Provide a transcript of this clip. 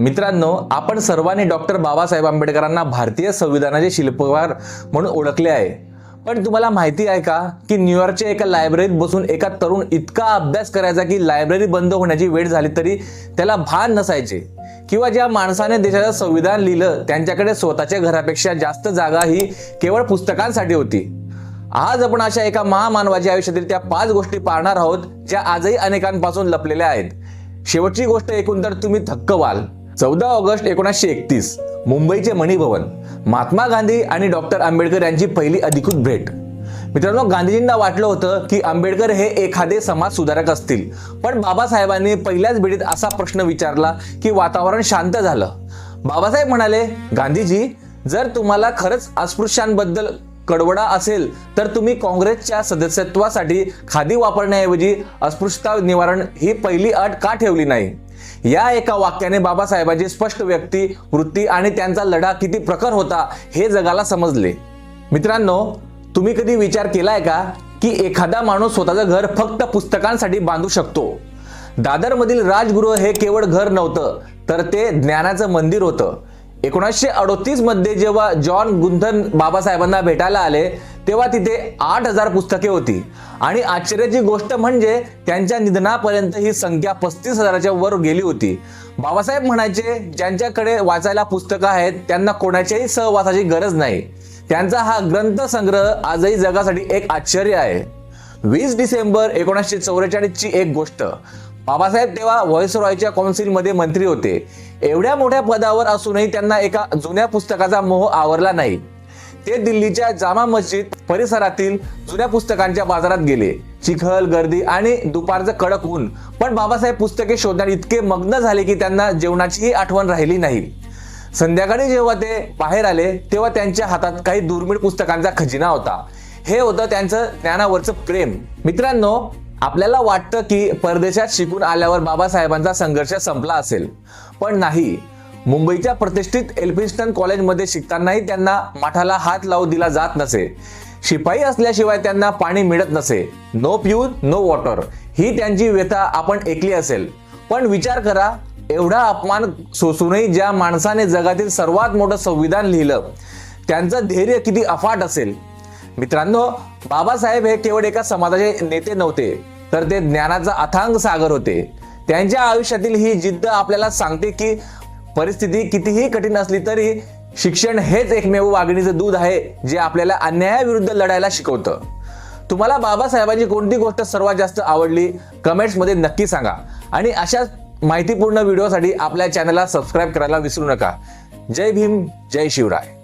मित्रांनो, आपण सर्वांनी डॉक्टर बाबासाहेब आंबेडकरांना भारतीय संविधानाचे शिल्पकार म्हणून ओळखले आहे. पण तुम्हाला माहिती आहे का की न्यूयॉर्कच्या एका लायब्ररीत बसून एका तरुण इतका अभ्यास करायचा की लायब्ररी बंद होण्याची वेळ झाली तरी त्याला भान नसायचे. किंवा ज्या माणसाने देशाचं संविधान लिहिलं त्यांच्याकडे स्वतःच्या घरापेक्षा जास्त जागा ही केवळ पुस्तकांसाठी होती. आज आपण अशा एका महामानवाच्या आयुष्यातील त्या 5 गोष्टी पाहणार आहोत ज्या आजही अनेकांपासून लपलेल्या आहेत. शेवटची गोष्ट ऐकून तर तुम्ही थक्क व्हाल. 14 ऑगस्ट 1931 मुंबईचे मणिभवन. महात्मा गांधी आणि डॉक्टर आंबेडकर यांची पहिली अधिकृत भेट. मित्रांनो, गांधीजींना वाटलं होतं की आंबेडकर हे एखादे समाज सुधारक असतील, पण बाबासाहेबांनी पहिल्याच भेटीत असा प्रश्न विचारला की वातावरण शांत झालं. बाबासाहेब म्हणाले, गांधीजी, जर तुम्हाला खरंच अस्पृश्यांबद्दल कडवडा असेल तर तुम्ही काँग्रेसच्या सदस्यत्वासाठी खादी वापरण्याऐवजी अस्पृश्यता निवारण ही पहिली अट का ठेवली नाही? या एका वाक्याने बाबासाहेबांची स्पष्ट व्यक्ती वृत्ती आणि त्यांचा लढा किती प्रखर होता हे जगाला समजले. मित्रांनो, तुम्ही कधी विचार केलाय का की एखादा माणूस स्वतःचं घर फक्त पुस्तकांसाठी बांधू शकतो? दादरमधील राजगृह हे केवळ घर नव्हतं, तर ते ज्ञानाचं मंदिर होतं. 1938 मध्ये जेव्हा जॉन गुंथन बाबासाहेबांना भेटायला आले तेव्हा तिथे 8000 पुस्तके होती आणि आश्चर्याची गोष्ट म्हणजे त्यांच्या निधनापर्यंत ही संख्या 35,000च्या वर गेली होती. बाबासाहेब म्हणायचे, ज्यांच्याकडे वाचायला पुस्तकं आहेत त्यांना कोणाच्याही सहवासाची गरज नाही. त्यांचा हा ग्रंथ संग्रह आजही जगासाठी एक आश्चर्य आहे. 20 डिसेंबर 1944 ची एक गोष्ट. बाबासाहेब तेव्हा व्हाईसरॉयच्या काउन्सिलमध्ये मंत्री होते. एवढ्या मोठ्या पदावर असूनही त्यांना एका जुन्या पुस्तकाचा मोह आवरला नाही. ते दिल्लीच्या जामा मस्जिद परिसरातील जुन्या पुस्तकांच्या बाजारात गेले. चिखल, गर्दी आणि दुपारचं कडक ऊन, पण बाबासाहेब पुस्तके शोधण्यात इतके मग्न झाले की त्यांना जेवणाचीही आठवण राहिली नाही. संध्याकाळी जेव्हा ते बाहेर आले तेव्हा त्यांच्या हातात काही दुर्मिळ पुस्तकांचा खजिना होता. हे होतं त्यांचं ज्ञानावरचं प्रेम. मित्रांनो, आपल्याला वाटतं की परदेशात शिकून आल्यावर बाबासाहेबांचा संघर्ष संपला असेल, पण नाही. मुंबईच्या प्रतिष्ठित एल्फिन्स्टन कॉलेजमध्ये शिकतानाही त्यांना माठाला हात लावू दिला जात नसे. शिपाई असल्याशिवाय त्यांना पाणी मिळत नसे. नो प्यूर नो वॉटर ही त्यांची व्यथा आपण ऐकली असेल. पण विचार करा, एवढा अपमान सोसूनही ज्या माणसाने जगातील सर्वात मोठं संविधान लिहिलं त्यांचं धैर्य किती अफाट असेल. मित्रांनो, बाबासाहेब हे केवळ एका समाजाचे नेते नव्हते, तर ते ज्ञानाचा अथांग सागर होते. त्यांच्या आयुष्यातील ही जिद्द आपल्याला सांगते की परिस्थिती कितीही कठीण असली तरी शिक्षण हेच एकमेव वाघिणीचं दूध आहे जे आपल्याला अन्यायाविरुद्ध लढायला शिकवतं. तुम्हाला बाबासाहेबांची कोणती गोष्ट सर्वात जास्त आवडली कमेंट्समध्ये नक्की सांगा आणि अशा माहितीपूर्ण व्हिडिओसाठी आपल्या चॅनलला सबस्क्राईब करायला विसरू नका. जय भीम, जय शिवराय.